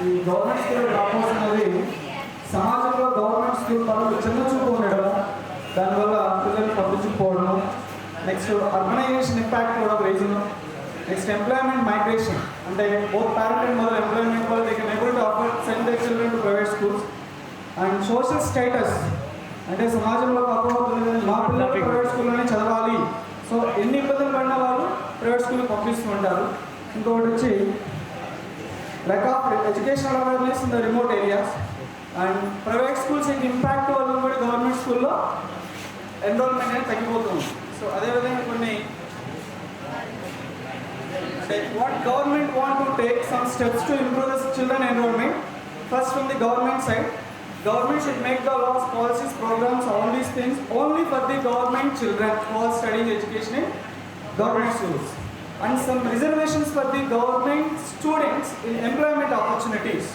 ఈ government school dropouts అనేది సమాజంలో గవర్నమెంట్ స్కూల్ పనులు చిన్న చూపు ఉండడం, దానివల్ల పిల్లలు పంపించకపోవడం, నెక్స్ట్ అర్బనైజేషన్ ఇంపాక్ట్ కూడా రీజన్, నెక్స్ట్ ఎంప్లాయ్మెంట్ మైగ్రేషన్, అంటే both parent and mother employment వల్ల they can able to afford send their children to private schools. And social status, అంటే సమాజంలో అర్థమవుతుంది మా పిల్లలు ప్రైవేట్ స్కూల్లోనే చదవాలి, సో ఎన్ని ఇబ్బందులు పడిన వాళ్ళు ప్రైవేట్ స్కూల్కి పంపిస్తూ ఉంటారు. ఇంకొకటి వచ్చి lack of educational awareness in the remote areas, and private schools impact వల్ల కూడా గవర్నమెంట్ స్కూల్లో ఎన్రోల్మెంట్ అనేది తగ్గిపోతుంది. సో అదేవిధంగా కొన్ని what government want to take some steps to improve the children enrollment. First, from the government side, government should make the laws, policies, programs, all these things only for the government children who are studying education in government schools, and some reservations for the government students in employment opportunities,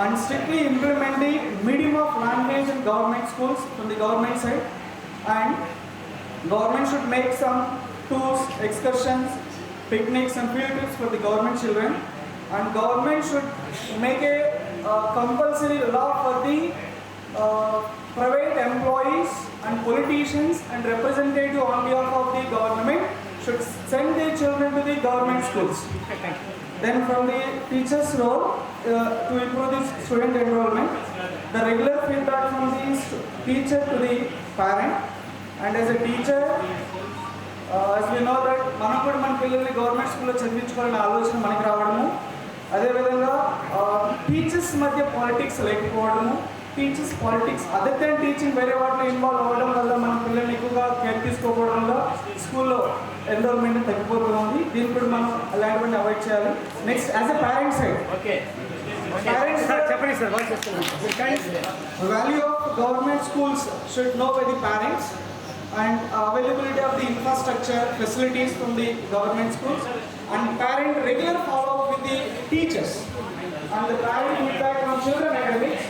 and strictly implement the medium of language in government schools from the government side. And government should make some tours, excursions, picnics and field trips for the government children, and government should make a compulsory law for the private employees and politicians and representative on behalf of the government should send their children to the government schools. Then from the teacher's role, to improve the student enrollment, the regular feedback from the teacher to the parent, and as a teacher, as we know that మనం కూడా మన పిల్లల్ని government స్కూల్లో చదివించుకోవాలనే ఆలోచన మనకి రావడము, అదేవిధంగా teachers మధ్య పాలిటిక్స్ లేకపోవడము, teachers politics other than teaching వేరే వాటిలో ఇన్వాల్వ్ అవ్వడం వల్ల మన పిల్లల్ని ఎక్కువగా కేర్ తీసుకోవడం వల్ల స్కూల్లో ఎన్రోల్మెంట్ తగ్గిపోతుంది. దీన్ని కూడా మనం అలాంటివన్నీ అవాయిడ్ చేయాలి. Next as a parent side, చెప్పండి sir, value of government schools should know by the parents, and availability of the infrastructure facilities from the government schools, and parent regular follow up with the teachers, and the parent feedback from children academics,